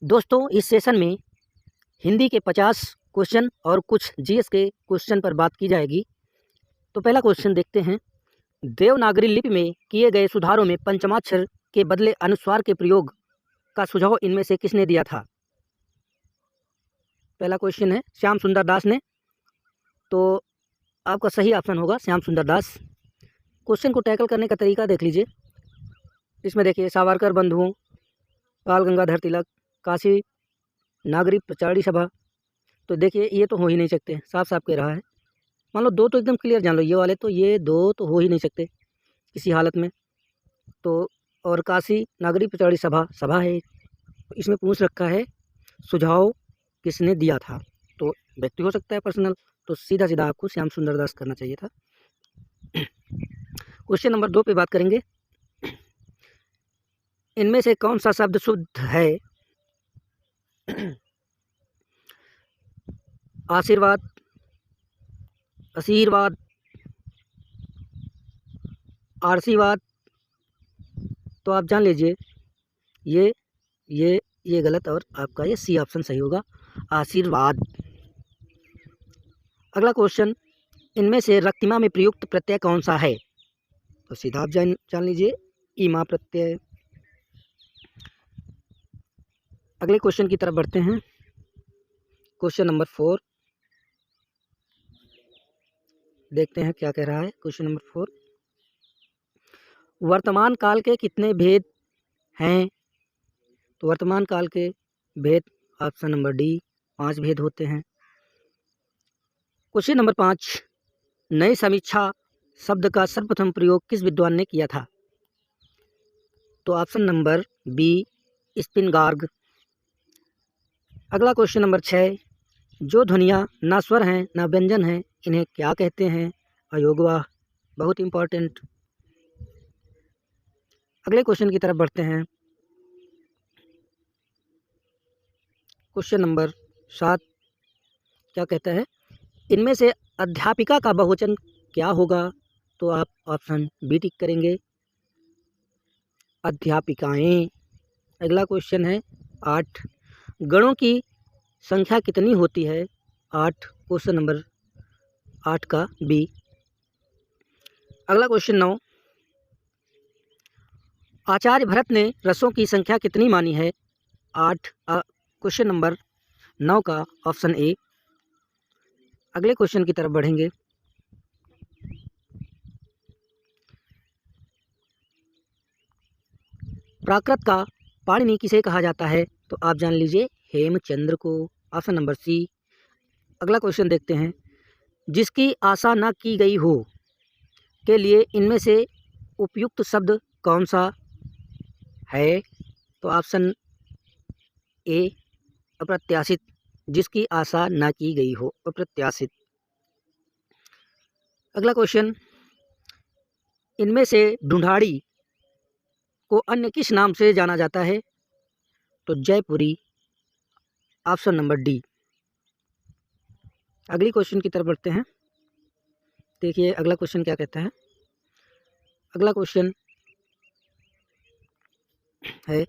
दोस्तों इस सेशन में हिंदी के 50 क्वेश्चन और कुछ जीएस के क्वेश्चन पर बात की जाएगी। तो पहला क्वेश्चन देखते हैं। देवनागरी लिपि में किए गए सुधारों में पंचमाक्षर के बदले अनुस्वार के प्रयोग का सुझाव इनमें से किसने दिया था? पहला क्वेश्चन है श्याम सुंदर दास ने, तो आपका सही ऑप्शन होगा श्याम सुंदर दास। क्वेश्चन को टैकल करने का तरीका देख लीजिए। इसमें देखिए सावरकर बंधुओं, बाल गंगाधर तिलक, काशी नागरी प्रचारणी सभा। तो देखिए ये तो हो ही नहीं सकते, साफ साफ कह रहा है। मान लो दो तो एकदम क्लियर जान लो, ये वाले तो ये दो तो हो ही नहीं सकते किसी हालत में। तो और काशी नागरी प्रचारणी सभा है, इसमें पूछ रखा है सुझाव किसने दिया था, तो व्यक्ति हो सकता है पर्सनल, तो सीधा सीधा आपको श्याम सुंदर दास करना चाहिए था। क्वेश्चन नंबर 2 पे बात करेंगे। इनमें से कौन सा शब्द शुद्ध है? आशीर्वाद, आशीर्वाद, आशीर्वाद। तो आप जान लीजिए ये गलत और आपका ये सी ऑप्शन सही होगा, आशीर्वाद। अगला क्वेश्चन, इनमें से रक्तिमा में प्रयुक्त प्रत्यय कौन सा है? तो सीधा आप जान लीजिए ईमा प्रत्यय। अगले क्वेश्चन की तरफ बढ़ते हैं। क्वेश्चन नंबर 4 देखते हैं क्या कह रहा है। क्वेश्चन नंबर 4, वर्तमान काल के कितने भेद हैं? तो वर्तमान काल के भेद ऑप्शन नंबर डी 5 भेद होते हैं। क्वेश्चन नंबर 5, नई समीक्षा शब्द का सर्वप्रथम प्रयोग किस विद्वान ने किया था? तो ऑप्शन नंबर बी स्पिनगार्ग। अगला क्वेश्चन नंबर 6, जो ध्वनियाँ ना स्वर हैं ना व्यंजन हैं इन्हें क्या कहते हैं? अयोगवाह। बहुत इंपॉर्टेंट। अगले क्वेश्चन की तरफ बढ़ते हैं। क्वेश्चन नंबर 7 क्या कहता है? इनमें से अध्यापिका का बहुवचन क्या होगा? तो आप ऑप्शन बी टिक करेंगे, अध्यापिकाएं। अगला क्वेश्चन है 8, गणों की संख्या कितनी होती है? 8, क्वेश्चन नंबर 8 का बी। अगला क्वेश्चन 9, आचार्य भरत ने रसों की संख्या कितनी मानी है? 8, क्वेश्चन नंबर 9 का ऑप्शन ए। अगले क्वेश्चन की तरफ बढ़ेंगे। प्राकृत का पाणिनि किसे कहा जाता है? तो आप जान लीजिए हेमचंद्र को, ऑप्शन नंबर सी। अगला क्वेश्चन देखते हैं। जिसकी आशा न की गई हो के लिए इनमें से उपयुक्त शब्द कौन सा है? तो ऑप्शन ए अप्रत्याशित, जिसकी आशा न की गई हो, अप्रत्याशित। अगला क्वेश्चन, इनमें से ढूंढाड़ी को अन्य किस नाम से जाना जाता है? तो जयपुरी, ऑप्शन नंबर डी। अगली क्वेश्चन की तरफ बढ़ते हैं। देखिए अगला क्वेश्चन क्या कहता है। अगला क्वेश्चन है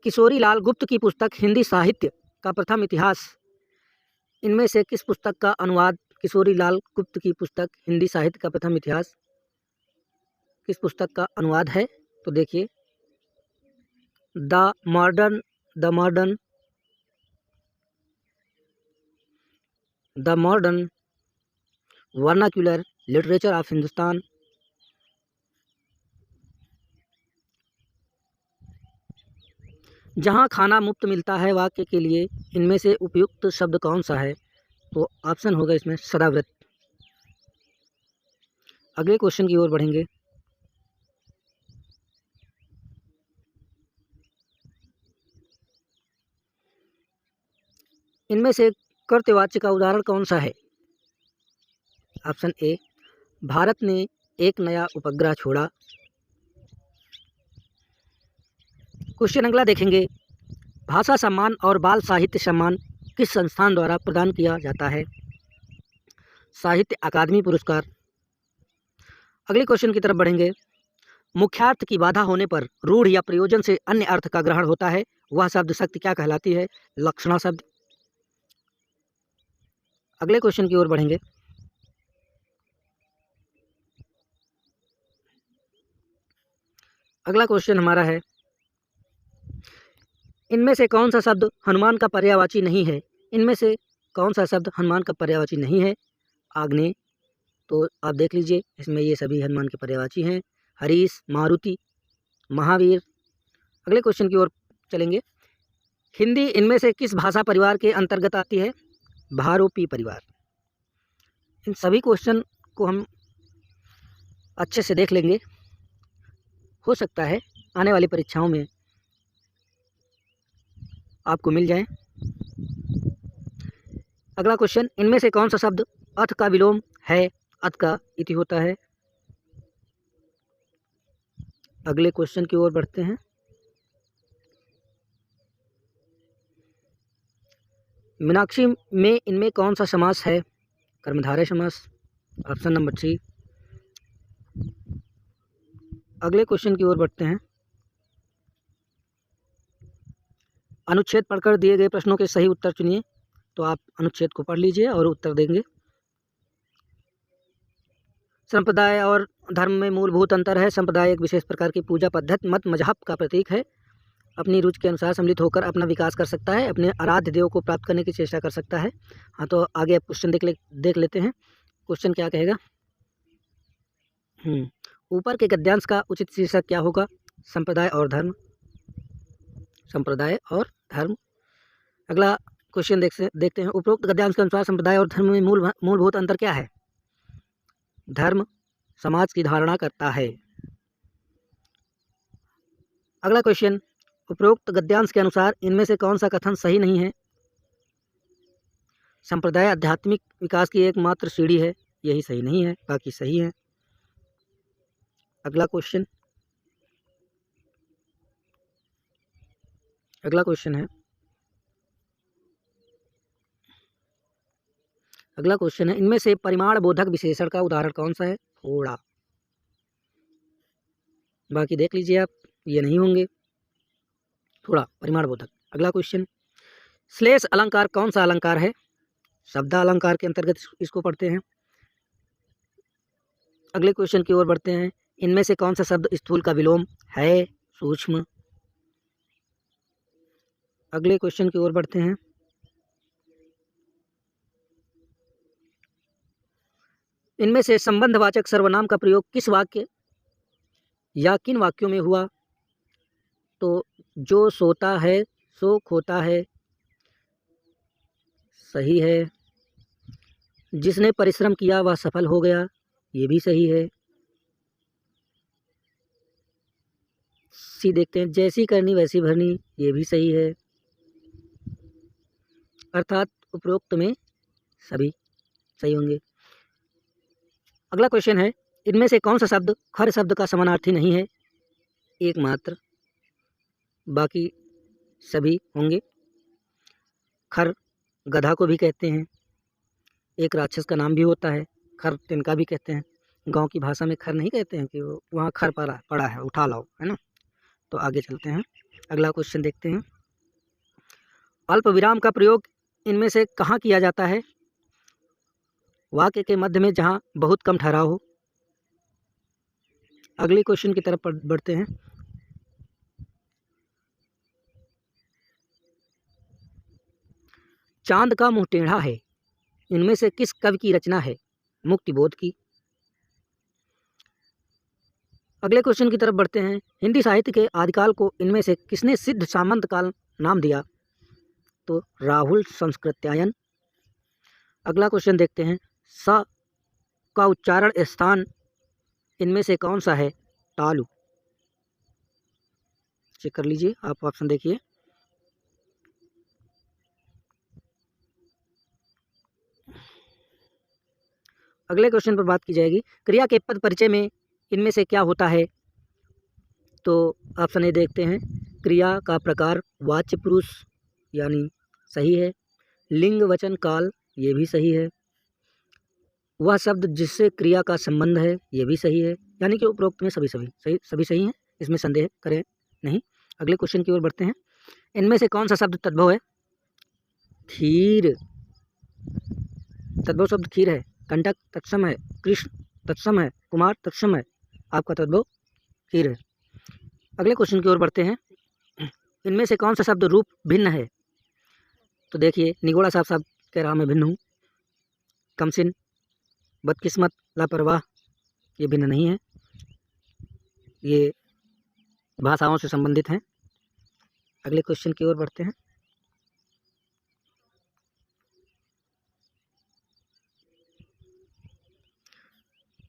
किशोरी लाल गुप्त की पुस्तक हिंदी साहित्य का प्रथम इतिहास इनमें से किस पुस्तक का अनुवाद? किशोरी लाल गुप्त की पुस्तक हिंदी साहित्य का प्रथम इतिहास किस पुस्तक का अनुवाद है? तो देखिए the modern vernacular literature of Hindustan. जहां खाना मुफ्त मिलता है वाक्य के लिए इनमें से उपयुक्त शब्द कौन सा है? तो ऑप्शन होगा इसमें सदाव्रत। अगले क्वेश्चन की ओर बढ़ेंगे। इनमें से कर्तवाच्य का उदाहरण कौन सा है? ऑप्शन ए, भारत ने एक नया उपग्रह छोड़ा। क्वेश्चन अगला देखेंगे। भाषा सम्मान और बाल साहित्य सम्मान किस संस्थान द्वारा प्रदान किया जाता है? साहित्य अकादमी पुरस्कार। अगले क्वेश्चन की तरफ बढ़ेंगे। मुख्यार्थ की बाधा होने पर रूढ़ या प्रयोजन से अन्य अर्थ का ग्रहण होता है, वह शब्द शक्ति क्या कहलाती है? लक्षणा शब्द। अगले क्वेश्चन की ओर बढ़ेंगे। अगला क्वेश्चन हमारा है, इनमें से कौन सा शब्द हनुमान का पर्यायवाची नहीं है? इनमें से कौन सा शब्द हनुमान का पर्यायवाची नहीं है? आग्नेय, तो आप देख लीजिए, इसमें ये सभी हनुमान के पर्यायवाची हैं। हरीश, मारुति, महावीर। अगले क्वेश्चन की ओर चलेंगे। हिंदी इनमें से किस भाषा परिवार के अंतर्गत आती है? भारोपी परिवार। इन सभी क्वेश्चन को हम अच्छे से देख लेंगे, हो सकता है आने वाली परीक्षाओं में आपको मिल जाए। अगला क्वेश्चन, इनमें से कौन सा शब्द अथ का विलोम है? अथ का इति होता है। अगले क्वेश्चन की ओर बढ़ते हैं। मीनाक्षी में इनमें कौन सा समास है? कर्मधारय समास। Option number 3। अगले क्वेश्चन की ओर बढ़ते हैं। अनुच्छेद पढ़कर दिए गए प्रश्नों के सही उत्तर चुनिए। तो आप अनुच्छेद को पढ़ लीजिए और उत्तर देंगे। संप्रदाय और धर्म में मूलभूत अंतर है। संप्रदाय एक विशेष प्रकार की पूजा पद्धति, मत, मजहब का प्रतीक है। अपनी रुचि के अनुसार सम्मिलित होकर अपना विकास कर सकता है, अपने आराध्य देव को प्राप्त करने की चेष्टा कर सकता है। हाँ, तो आगे आप क्वेश्चन देख लेते हैं। क्वेश्चन क्या कहेगा? ऊपर के गद्यांश का उचित शीर्षक क्या होगा? संप्रदाय और धर्म। संप्रदाय और धर्म। अगला क्वेश्चन देखते हैं। उपरोक्त गद्यांश के अनुसार संप्रदाय और धर्म में मूलभूत अंतर क्या है? धर्म समाज की धारणा करता है। अगला क्वेश्चन, उपरोक्त गद्यांश के अनुसार इनमें से कौन सा कथन सही नहीं है? संप्रदाय आध्यात्मिक विकास की एकमात्र सीढ़ी है, यही सही नहीं है, बाकी सही है। अगला क्वेश्चन है, अगला क्वेश्चन है, इनमें से परिमाण बोधक विशेषण का उदाहरण कौन सा है? थोड़ा, बाकी देख लीजिए आप, ये नहीं होंगे। थोड़ा परिमाण बोधक। अगला क्वेश्चन, श्लेष अलंकार कौन सा अलंकार है? शब्द अलंकार के अंतर्गत इसको पढ़ते हैं। अगले क्वेश्चन की ओर बढ़ते हैं। इनमें से कौन सा शब्द स्थूल का विलोम है? सूक्ष्म। अगले क्वेश्चन की ओर बढ़ते हैं। इनमें से संबंधवाचक सर्वनाम का प्रयोग किस वाक्य या किन वाक्यों में हुआ? तो जो सोता है सो खोता है, सही है। जिसने परिश्रम किया वह सफल हो गया, ये भी सही है। सी देखते हैं, जैसी करनी वैसी भरनी, ये भी सही है। अर्थात उपरोक्त में सभी सही होंगे। अगला क्वेश्चन है, इनमें से कौन सा शब्द खर शब्द का समानार्थी नहीं है? एकमात्र, बाकी सभी होंगे। खर गधा को भी कहते हैं, एक राक्षस का नाम भी होता है। खर तिनका भी कहते हैं। गांव की भाषा में खर नहीं कहते हैं कि वो वहाँ खर पड़ा है, उठा लाओ, है ना। तो आगे चलते हैं, अगला क्वेश्चन देखते हैं। अल्प विराम का प्रयोग इनमें से कहाँ किया जाता है? वाक्य के मध्य में जहाँ बहुत कम ठहराव हो। अगले क्वेश्चन की तरफ बढ़ते हैं। चांद का मुंह टेढ़ा है, इनमें से किस कवि की रचना है? मुक्तिबोध की। अगले क्वेश्चन की तरफ बढ़ते हैं। हिंदी साहित्य के आदिकाल को इनमें से किसने सिद्ध सामंत काल नाम दिया? तो राहुल संस्कृत्यायन। अगला क्वेश्चन देखते हैं। स का उच्चारण स्थान इनमें से कौन सा है? तालु। चेक कर लीजिए, आप ऑप्शन देखिए। अगले क्वेश्चन पर बात की जाएगी। क्रिया के पद परिचय में इनमें से क्या होता है? तो ऑप्शन ए देखते हैं। क्रिया का प्रकार वाच्य पुरुष, यानी सही है। लिंग वचन काल, ये भी सही है। वह शब्द जिससे क्रिया का संबंध है, ये भी सही है। यानी कि उपरोक्त में सभी सही हैं, इसमें संदेह करें नहीं। अगले क्वेश्चन की ओर बढ़ते हैं। इनमें से कौन सा शब्द तद्भव है? खीर। तद्भव शब्द खीर है। कंटक तत्सम है, कृष्ण तत्सम है, कुमार तत्सम है। आपका तद्भव खीर है। अगले क्वेश्चन की ओर बढ़ते हैं। इनमें से कौन सा शब्द रूप भिन्न है? तो देखिए, निगोड़ा साहब कह रहा मैं भिन्न हूँ। कमसिन, बदकिस्मत, लापरवाह, ये भिन्न नहीं है, ये भाषाओं से संबंधित हैं। अगले क्वेश्चन की ओर बढ़ते हैं।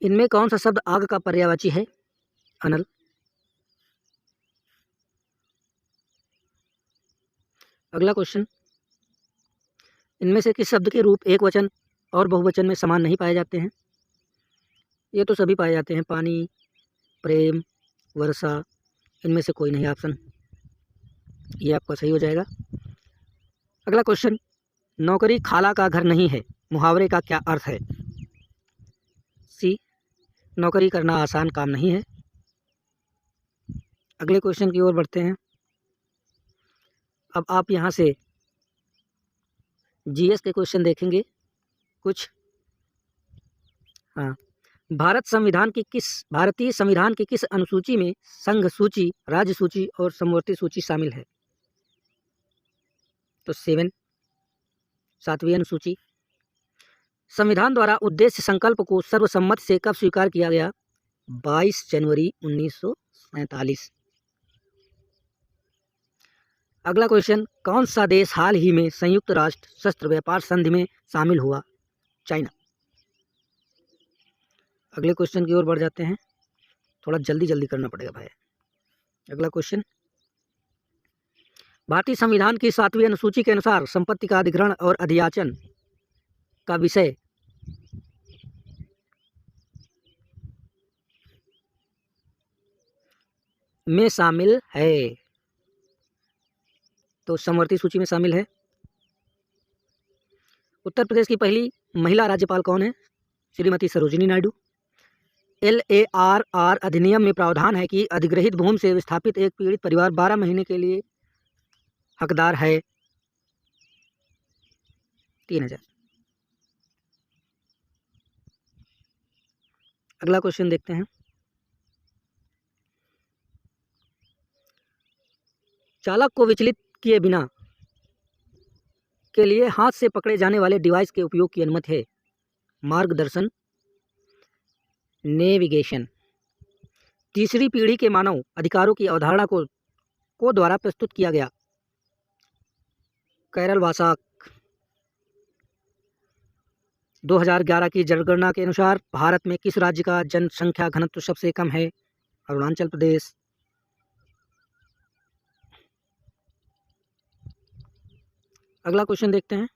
इनमें कौन सा शब्द आग का पर्यायवाची है? अनल। अगला क्वेश्चन, इनमें से किस शब्द के रूप एक वचन और बहुवचन में समान नहीं पाए जाते हैं? ये तो सभी पाए जाते हैं। पानी, प्रेम, वर्षा, इनमें से कोई नहीं ऑप्शन, ये आपका सही हो जाएगा। अगला क्वेश्चन, नौकरी खाला का घर नहीं है, मुहावरे का क्या अर्थ है? सी, नौकरी करना आसान काम नहीं है। अगले क्वेश्चन की ओर बढ़ते हैं। अब आप यहाँ से जीएस के क्वेश्चन देखेंगे कुछ। हाँ, भारतीय संविधान की किस अनुसूची में संघ सूची, राज्य सूची और समवर्ती सूची शामिल है? तो 7वीं अनुसूची। संविधान द्वारा उद्देश्य संकल्प को सर्वसम्मति से कब स्वीकार किया गया? 22 जनवरी 1947। अगला क्वेश्चन, कौन सा देश हाल ही में संयुक्त राष्ट्र शस्त्र व्यापार संधि में शामिल हुआ? चाइना। अगले क्वेश्चन की ओर बढ़ जाते हैं। थोड़ा जल्दी करना पड़ेगा भाई। अगला क्वेश्चन, भारतीय संविधान की 7वीं अनुसूची के अनुसार संपत्ति का अधिग्रहण और अधियाचन का विषय में शामिल है। तो समवर्ती सूची में शामिल है। उत्तर प्रदेश की पहली महिला राज्यपाल कौन है? श्रीमती सरोजिनी नायडू। LARR अधिनियम में प्रावधान है कि अधिग्रहित भूमि से विस्थापित एक पीड़ित परिवार 12 महीने के लिए हकदार है 3000। अगला क्वेश्चन देखते हैं। चालक को विचलित किए बिना के लिए हाथ से पकड़े जाने वाले डिवाइस के उपयोग की अनुमति है। मार्गदर्शन, नेविगेशन। तीसरी पीढ़ी के मानव अधिकारों की अवधारणा को द्वारा प्रस्तुत किया गया। कैरल वासाक। 2011 की जनगणना के अनुसार भारत में किस राज्य का जनसंख्या घनत्व सबसे कम है? अरुणाचल प्रदेश। अगला क्वेश्चन देखते हैं।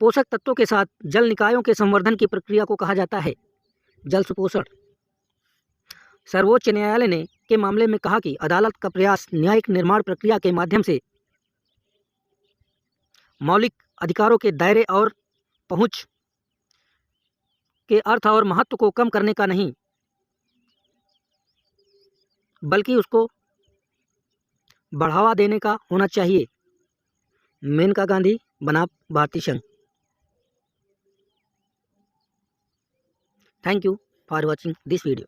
पोषक तत्वों के साथ जल निकायों के संवर्धन की प्रक्रिया को कहा जाता है जल सुपोषण। सर्वोच्च न्यायालय ने के मामले में कहा कि अदालत का प्रयास न्यायिक निर्माण प्रक्रिया के माध्यम से मौलिक अधिकारों के दायरे और पहुंच के अर्थ और महत्व को कम करने का नहीं, बल्कि उसको बढ़ावा देने का होना चाहिए। मेनका गांधी बनाम भारतीय संघ। Thank you for watching this video.